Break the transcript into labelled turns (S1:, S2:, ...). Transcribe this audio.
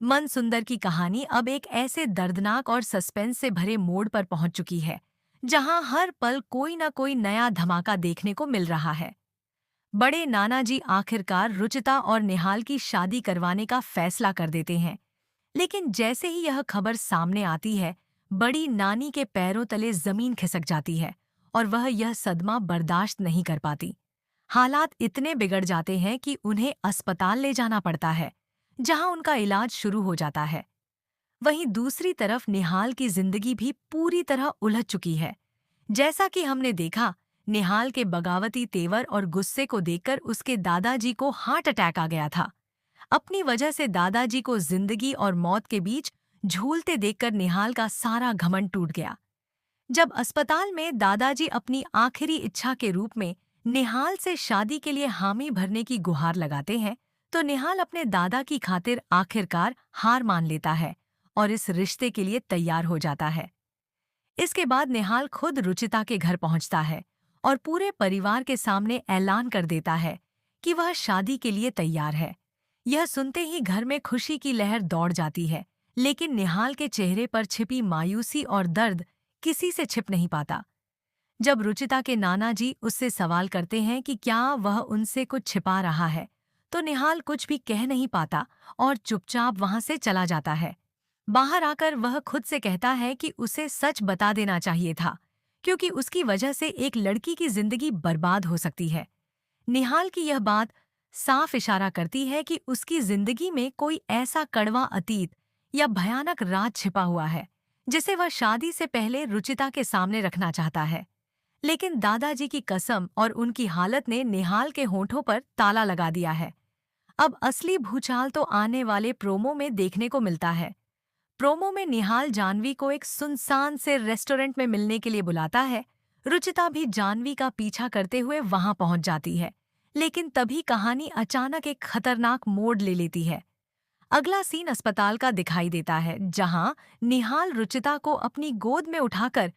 S1: मन सुंदर की कहानी अब एक ऐसे दर्दनाक और सस्पेंस से भरे मोड़ पर पहुंच चुकी है जहां हर पल कोई ना कोई नया धमाका देखने को मिल रहा है। बड़े नाना जी आखिरकार रुचिता और निहाल की शादी करवाने का फैसला कर देते हैं। लेकिन जैसे ही यह खबर सामने आती है, बड़ी नानी के पैरों तले जमीन खिसक जाती है और वह यह सदमा बर्दाश्त नहीं कर पाती। हालात इतने बिगड़ जाते हैं कि उन्हें अस्पताल ले जाना पड़ता है, जहां उनका इलाज शुरू हो जाता है। वहीं दूसरी तरफ निहाल की जिंदगी भी पूरी तरह उलझ चुकी है। जैसा कि हमने देखा, निहाल के बगावती तेवर और गुस्से को देखकर उसके दादाजी को हार्ट अटैक आ गया था। अपनी वजह से दादाजी को जिंदगी और मौत के बीच झूलते देखकर निहाल का सारा घमंड टूट गया। जब अस्पताल में दादाजी अपनी आखिरी इच्छा के रूप में निहाल से शादी के लिए हामी भरने की गुहार लगाते हैं, तो निहाल अपने दादा की खातिर आखिरकार हार मान लेता है और इस रिश्ते के लिए तैयार हो जाता है। इसके बाद निहाल खुद रुचिता के घर पहुंचता है और पूरे परिवार के सामने ऐलान कर देता है कि वह शादी के लिए तैयार है। यह सुनते ही घर में खुशी की लहर दौड़ जाती है, लेकिन निहाल के चेहरे पर छिपी मायूसी और दर्द किसी से छिप नहीं पाता। जब रुचिता के नाना जी उससे सवाल करते हैं कि क्या वह उनसे कुछ छिपा रहा है, तो निहाल कुछ भी कह नहीं पाता और चुपचाप वहां से चला जाता है। बाहर आकर वह खुद से कहता है कि उसे सच बता देना चाहिए था, क्योंकि उसकी वजह से एक लड़की की जिंदगी बर्बाद हो सकती है। निहाल की यह बात साफ इशारा करती है कि उसकी जिंदगी में कोई ऐसा कड़वा अतीत या भयानक राज छिपा हुआ है, जिसे वह शादी से पहले रुचिता के सामने रखना चाहता है। लेकिन दादाजी की कसम और उनकी हालत ने निहाल के होठों पर ताला लगा दिया है। अब असली भूचाल तो आने वाले प्रोमो में देखने को मिलता है। प्रोमो में निहाल जानवी को एक सुनसान से रेस्टोरेंट में मिलने के लिए बुलाता है। रुचिता भी जानवी का पीछा करते हुए वहां पहुंच जाती है, लेकिन तभी कहानी अचानक एक खतरनाक मोड़ ले लेती है। अगला सीन अस्पताल का दिखाई देता है, जहां निहाल रुचिता को अपनी गोद में उठाकर